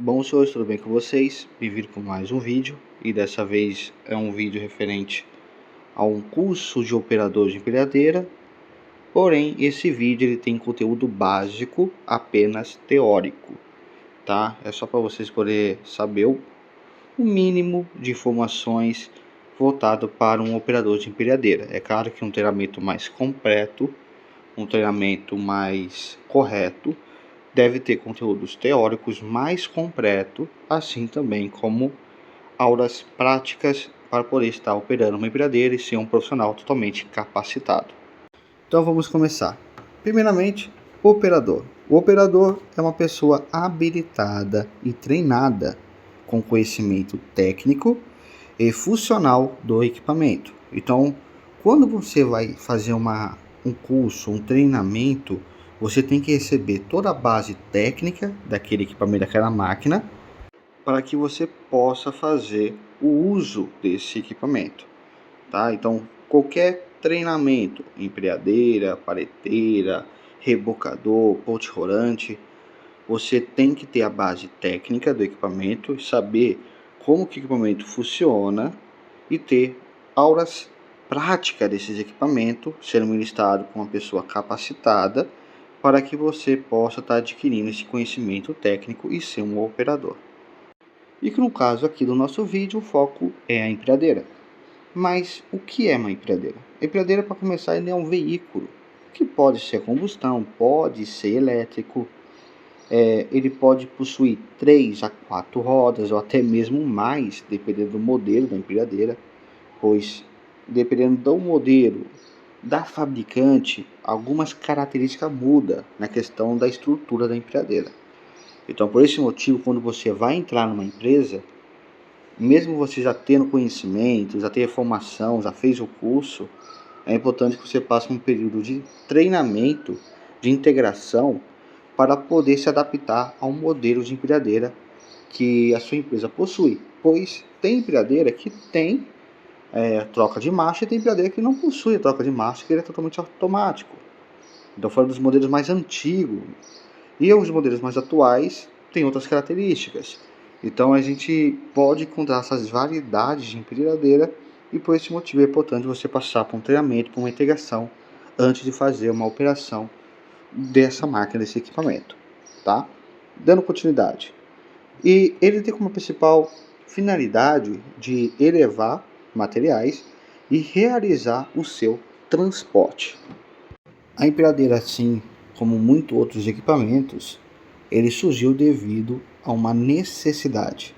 Bom, senhores, tudo bem com vocês? Bem-vindo com mais um vídeo, e dessa vez é um vídeo referente a um curso de operador de empilhadeira. Porém, esse vídeo ele tem conteúdo básico, apenas teórico, tá? É só para vocês poderem saber o mínimo de informações voltado para um operador de empilhadeira. É claro que um treinamento mais completo, um treinamento mais correto, deve ter conteúdos teóricos mais completos, assim também como aulas práticas para poder estar operando uma empilhadeira e ser um profissional totalmente capacitado. Então vamos começar. Primeiramente, o operador. O operador é uma pessoa habilitada e treinada com conhecimento técnico e funcional do equipamento. Então, quando você vai fazer um curso, um treinamento, você tem que receber toda a base técnica daquele equipamento, daquela máquina, para que você possa fazer o uso desse equipamento, tá? Então, qualquer treinamento, empilhadeira, paleteira, rebocador, ponte rolante, você tem que ter a base técnica do equipamento, saber como que o equipamento funciona e ter aulas práticas desses equipamentos, sendo ministrado com uma pessoa capacitada, para que você possa estar adquirindo esse conhecimento técnico e ser um operador. E que no caso aqui do nosso vídeo, o foco é a empilhadeira. Mas o que é uma empilhadeira? A empilhadeira, para começar, ele é um veículo que pode ser combustão, pode ser elétrico, ele pode possuir 3 a 4 rodas ou até mesmo mais, dependendo do modelo da empilhadeira, pois dependendo do modelo da fabricante, algumas características mudam na questão da estrutura da empilhadeira. Então, por esse motivo, quando você vai entrar numa empresa, mesmo você já tendo conhecimento, já ter formação, já fez o curso, é importante que você passe um período de treinamento, de integração, para poder se adaptar ao modelo de empilhadeira que a sua empresa possui. Pois tem empilhadeira que tem troca de marcha e tem empilhadeira que não possui a troca de marcha, que ele é totalmente automático. Então, falando dos modelos mais antigos, e os modelos mais atuais têm outras características. Então a gente pode encontrar essas variedades de empilhadeira, e por esse motivo é importante você passar por um treinamento, por uma integração, antes de fazer uma operação dessa máquina, desse equipamento, tá? Dando continuidade. E ele tem como principal finalidade de elevar materiais e realizar o seu transporte. A empilhadeira, assim como muitos outros equipamentos, ele surgiu devido a uma necessidade.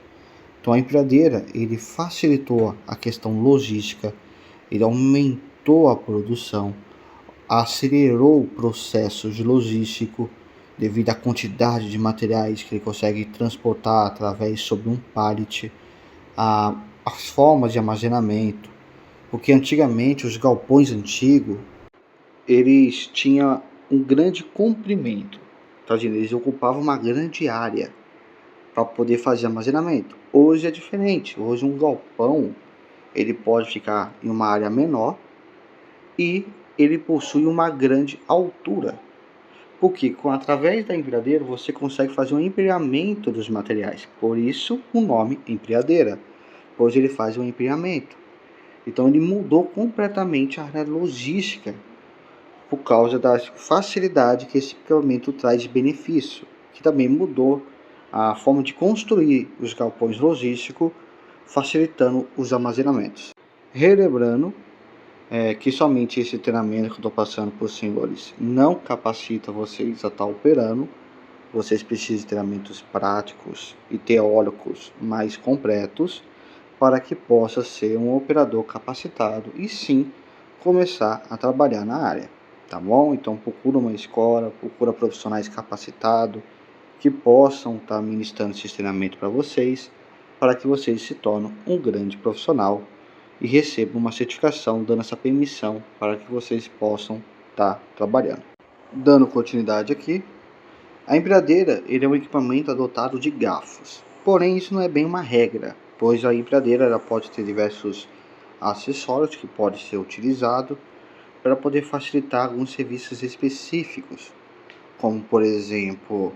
Então a empilhadeira, ele facilitou a questão logística, ele aumentou a produção, acelerou o processo de logístico devido à quantidade de materiais que ele consegue transportar através sobre um pallet, as formas de armazenamento, porque antigamente os galpões antigos eles tinham um grande comprimento, tá? Eles ocupavam uma grande área para poder fazer armazenamento. Hoje é diferente. Hoje um galpão ele pode ficar em uma área menor e ele possui uma grande altura, porque através da empilhadeira você consegue fazer um empilhamento dos materiais. Por isso o nome empilhadeira, pois ele faz um empilhamento. Então ele mudou completamente a área logística por causa da facilidade que esse equipamento traz de benefício, que também mudou a forma de construir os galpões logísticos, facilitando os armazenamentos. Relembrando que somente esse treinamento que eu estou passando para os senhores não capacita vocês a estar operando. Vocês precisam de treinamentos práticos e teóricos mais completos para que possa ser um operador capacitado e sim começar a trabalhar na área. Tá bom? Então procura uma escola, procura profissionais capacitados que possam estar ministrando esse treinamento para vocês, para que vocês se tornem um grande profissional e recebam uma certificação dando essa permissão para que vocês possam estar trabalhando. Dando continuidade aqui, a empilhadeira ele é um equipamento dotado de garfos, porém isso não é bem uma regra, pois a empilhadeira ela pode ter diversos acessórios que podem ser utilizados para poder facilitar alguns serviços específicos, como por exemplo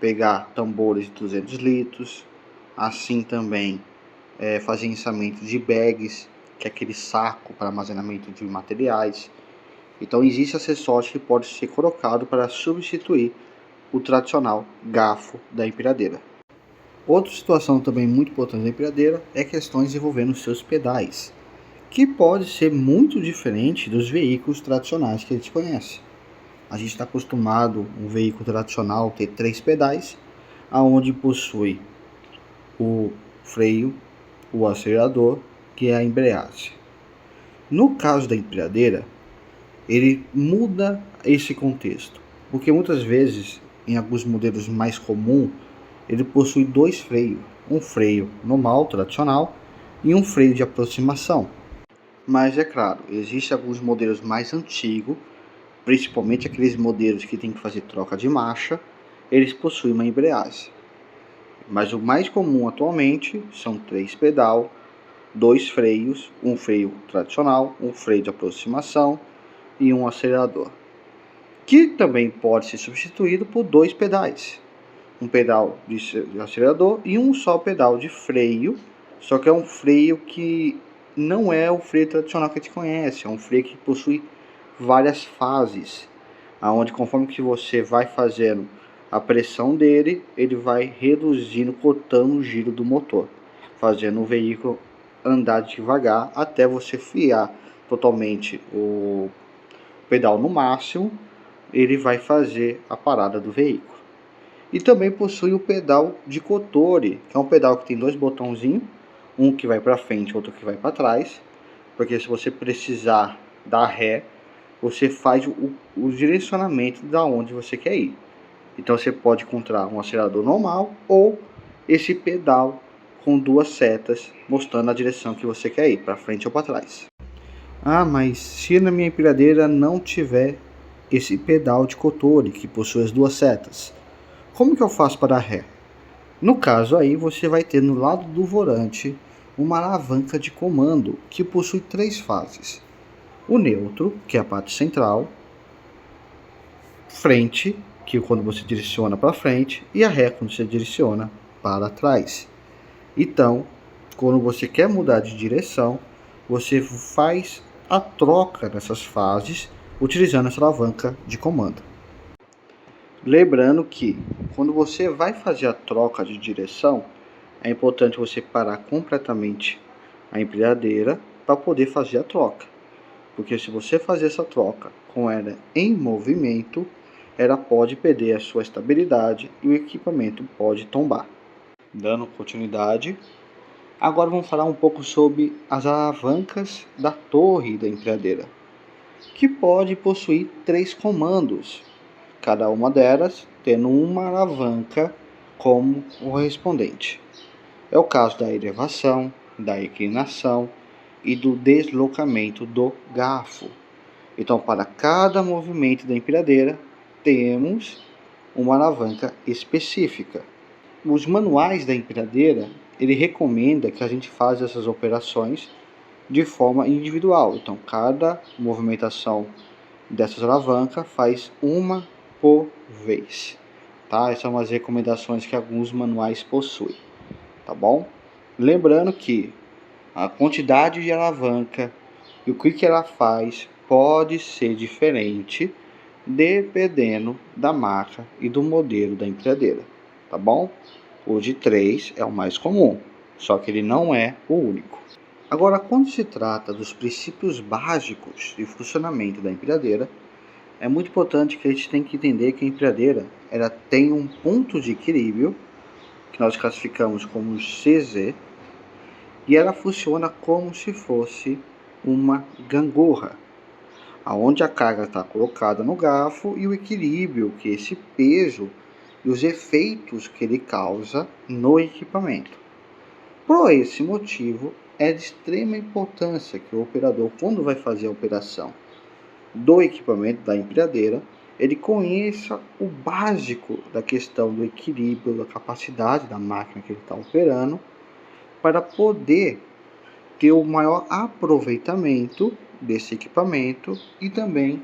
pegar tambores de 200 litros, assim também fazer ensamento de bags, que é aquele saco para armazenamento de materiais. Então existe acessórios que pode ser colocado para substituir o tradicional garfo da empilhadeira. Outra situação também muito importante da empilhadeira é questões envolvendo seus pedais, que pode ser muito diferente dos veículos tradicionais que a gente conhece. A gente está acostumado um veículo tradicional ter 3 pedais, aonde possui o freio, o acelerador, que é a embreagem. No caso da empilhadeira, ele muda esse contexto, porque muitas vezes, em alguns modelos mais comuns, ele possui 2 freios, um freio normal, tradicional, e um freio de aproximação. Mas é claro, existem alguns modelos mais antigos, principalmente aqueles modelos que tem que fazer troca de marcha, eles possuem uma embreagem. Mas o mais comum atualmente são 3 pedal, 2 freios, um freio tradicional, um freio de aproximação e um acelerador, que também pode ser substituído por 2 pedais, um pedal de acelerador e um só pedal de freio, só que é um freio que não é o freio tradicional que a gente conhece, é um freio que possui várias fases, aonde conforme que você vai fazendo a pressão dele, ele vai reduzindo, cortando o giro do motor, fazendo o veículo andar devagar até você friar totalmente o pedal no máximo, ele vai fazer a parada do veículo. E também possui o pedal de Kotori, que é um pedal que tem 2 botãozinhos, um que vai para frente, outro que vai para trás, porque se você precisar dar ré, você faz o direcionamento da onde você quer ir. Então você pode encontrar um acelerador normal ou esse pedal com 2 setas mostrando a direção que você quer ir, para frente ou para trás. Ah, mas se na minha empilhadeira não tiver esse pedal de Kotori que possui as 2 setas, como que eu faço para dar ré? No caso aí você vai ter no lado do volante uma alavanca de comando que possui 3 fases. O neutro, que é a parte central, frente, que é quando você direciona para frente, e a ré quando você direciona para trás. Então, quando você quer mudar de direção, você faz a troca nessas fases utilizando essa alavanca de comando. Lembrando que quando você vai fazer a troca de direção, é importante você parar completamente a empilhadeira para poder fazer a troca. Porque se você fazer essa troca com ela em movimento, ela pode perder a sua estabilidade e o equipamento pode tombar. Dando continuidade, agora vamos falar um pouco sobre as alavancas da torre da empilhadeira, que pode possuir 3 comandos, cada uma delas tendo uma alavanca como correspondente. É o caso da elevação, da inclinação e do deslocamento do garfo. Então, para cada movimento da empilhadeira, temos uma alavanca específica. Os manuais da empilhadeira, ele recomenda que a gente faça essas operações de forma individual. Então, cada movimentação dessas alavancas faz uma por vez. Tá? Essas são as recomendações que alguns manuais possuem. Tá bom? Lembrando que a quantidade de alavanca e o que ela faz pode ser diferente dependendo da marca e do modelo da empilhadeira, tá bom? O de 3 é o mais comum, só que ele não é o único. Agora, quando se trata dos princípios básicos de funcionamento da empilhadeira, é muito importante que a gente tem que entender que a empilhadeira ela tem um ponto de equilíbrio, que nós classificamos como CZ, e ela funciona como se fosse uma gangorra, aonde a carga está colocada no garfo e o equilíbrio que esse peso e os efeitos que ele causa no equipamento. Por esse motivo, é de extrema importância que o operador, quando vai fazer a operação do equipamento da empilhadeira, ele conheça o básico da questão do equilíbrio, da capacidade da máquina que ele está operando, para poder ter o maior aproveitamento desse equipamento e também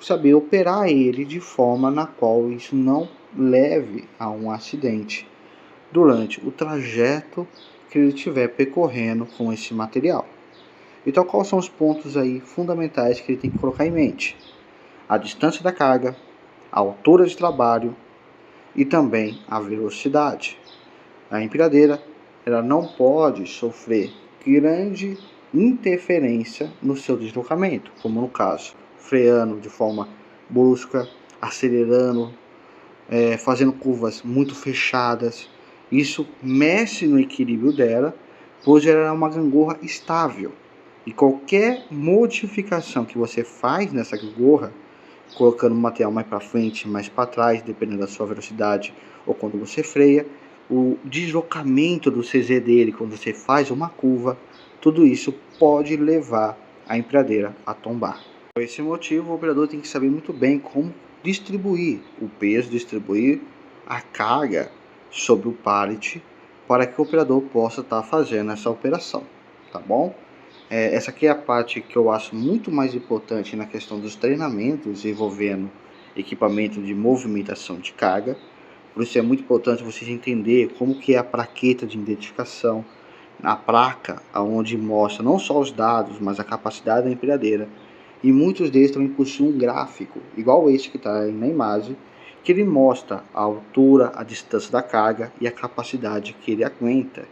saber operar ele de forma na qual isso não leve a um acidente durante o trajeto que ele estiver percorrendo com esse material. Então, quais são os pontos aí fundamentais que ele tem que colocar em mente? A distância da carga, a altura de trabalho e também a velocidade. A empilhadeira ela não pode sofrer grande interferência no seu deslocamento, como no caso, freando de forma brusca, acelerando, fazendo curvas muito fechadas. Isso mexe no equilíbrio dela, pois ela é uma gangorra estável. E qualquer modificação que você faz nessa gangorra, colocando o material mais para frente, mais para trás, dependendo da sua velocidade, ou quando você freia, o deslocamento do CZ dele, quando você faz uma curva, tudo isso pode levar a empilhadeira a tombar. Por esse motivo, o operador tem que saber muito bem como distribuir o peso, distribuir a carga sobre o pallet, para que o operador possa estar fazendo essa operação, tá bom? Essa aqui é a parte que eu acho muito mais importante na questão dos treinamentos envolvendo equipamento de movimentação de carga. Por isso é muito importante vocês entenderem como que é a plaqueta de identificação, a placa onde mostra não só os dados, mas a capacidade da empilhadeira. E muitos deles também possuem um gráfico, igual esse que está aí na imagem, que ele mostra a altura, a distância da carga e a capacidade que ele aguenta.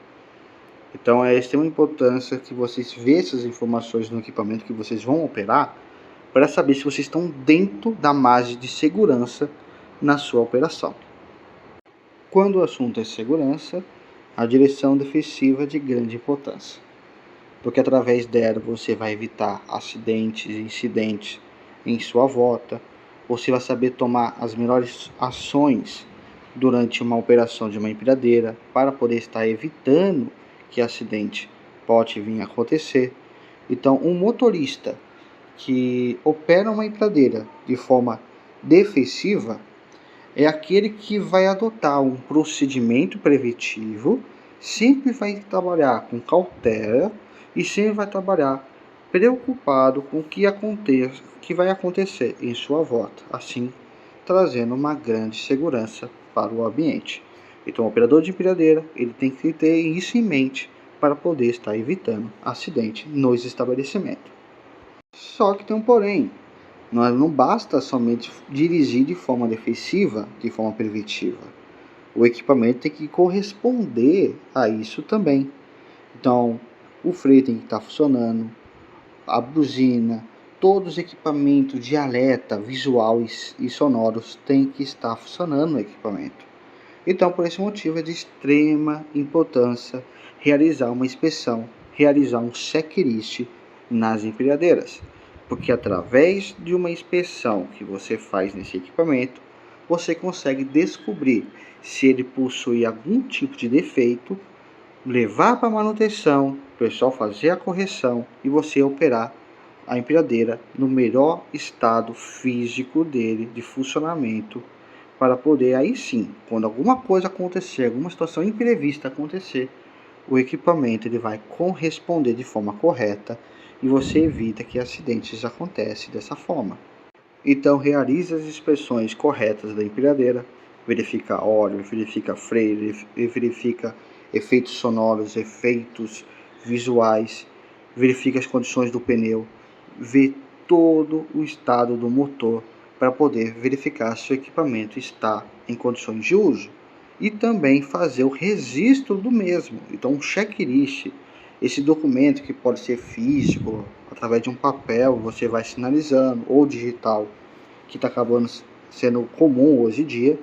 Então é de extrema importância que vocês vejam essas informações no equipamento que vocês vão operar, para saber se vocês estão dentro da margem de segurança na sua operação. Quando o assunto é segurança, a direção defensiva é de grande importância, porque através dela você vai evitar acidentes e incidentes em sua volta, você vai saber tomar as melhores ações durante uma operação de uma empilhadeira para poder estar evitando que acidente pode vir a acontecer. Então, um motorista que opera uma empilhadeira de forma defensiva é aquele que vai adotar um procedimento preventivo, sempre vai trabalhar com cautela e sempre vai trabalhar preocupado com o que vai acontecer em sua volta, assim trazendo uma grande segurança para o ambiente. Então, o operador de empilhadeira ele tem que ter isso em mente para poder estar evitando acidente nos estabelecimentos. Só que tem um porém. Não basta somente dirigir de forma defensiva, de forma preventiva. O equipamento tem que corresponder a isso também. Então, o freio tem que estar funcionando, a buzina, todos os equipamentos de alerta visual e sonoros têm que estar funcionando no equipamento. Então, por esse motivo, é de extrema importância realizar uma inspeção, realizar um checklist nas empilhadeiras, porque através de uma inspeção que você faz nesse equipamento, você consegue descobrir se ele possui algum tipo de defeito, levar para manutenção, o pessoal fazer a correção e você operar a empilhadeira no melhor estado físico dele de funcionamento, para poder aí sim, quando alguma coisa acontecer, alguma situação imprevista acontecer, o equipamento ele vai corresponder de forma correta e você evita que acidentes aconteçam dessa forma. Então realize as inspeções corretas da empilhadeira, verifica óleo, verifica freio, verifica efeitos sonoros, efeitos visuais, verifica as condições do pneu, vê todo o estado do motor para poder verificar se o equipamento está em condições de uso e também fazer o registro do mesmo. Então um checklist, esse documento que pode ser físico, através de um papel, você vai sinalizando, ou digital, que está acabando sendo comum hoje em dia,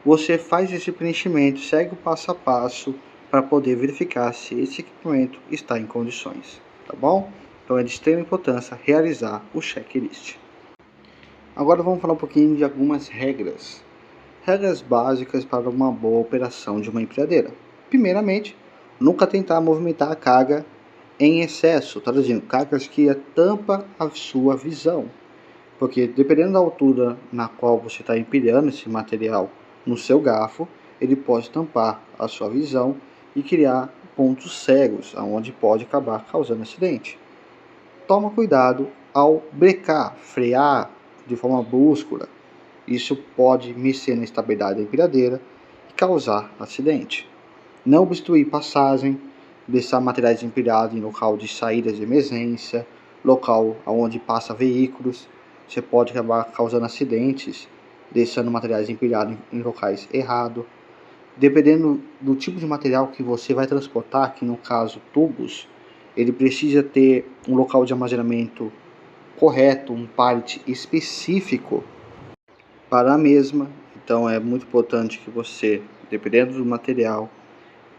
você faz esse preenchimento, segue o passo a passo para poder verificar se esse equipamento está em condições, tá bom? Então é de extrema importância realizar o checklist. Agora vamos falar um pouquinho de algumas regras. Regras básicas para uma boa operação de uma empilhadeira. Primeiramente, nunca tentar movimentar a carga em excesso, traduzindo, cargas que tampa a sua visão. Porque dependendo da altura na qual você está empilhando esse material no seu garfo, ele pode tampar a sua visão e criar pontos cegos, onde pode acabar causando acidente. Toma cuidado ao brecar, frear de forma brusca, Isso pode mexer na estabilidade da empilhadeira e causar acidente. Não obstruir passagem, deixar materiais empilhados em local de saídas de emergência, local onde passa veículos. Você pode acabar causando acidentes, deixando materiais empilhados em locais errados. Dependendo do tipo de material que você vai transportar, que no caso tubos, ele precisa ter um local de armazenamento correto, um pallet específico para a mesma. Então é muito importante que você, dependendo do material,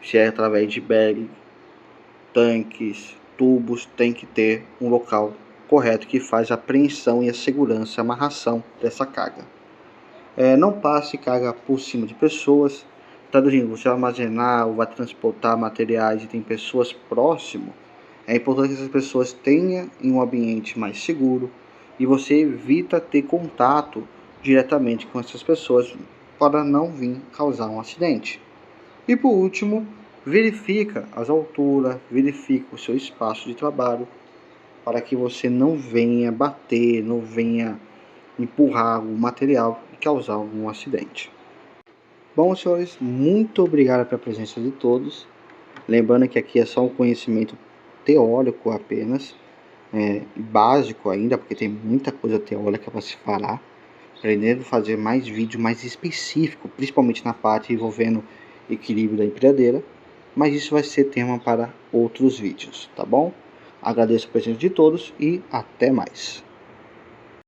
se é através de bag, tanques, tubos, tem que ter um local correto que faz a apreensão e a segurança, a amarração dessa carga. Não passe carga por cima de pessoas. Traduzindo, você vai armazenar ou vai transportar materiais e tem pessoas próximas, é importante que essas pessoas tenham em um ambiente mais seguro e você evita ter contato diretamente com essas pessoas para não vir causar um acidente. E por último, verifica as alturas, verifica o seu espaço de trabalho para que você não venha bater, não venha empurrar o material e causar algum acidente. Bom, senhores, muito obrigado pela presença de todos. Lembrando que aqui é só um conhecimento teórico apenas, básico ainda, porque tem muita coisa teórica para se falar. Pretendo fazer mais vídeo mais específico, principalmente na parte envolvendo equilíbrio da empilhadeira, mas isso vai ser tema para outros vídeos, tá bom? Agradeço a presença de todos e até mais.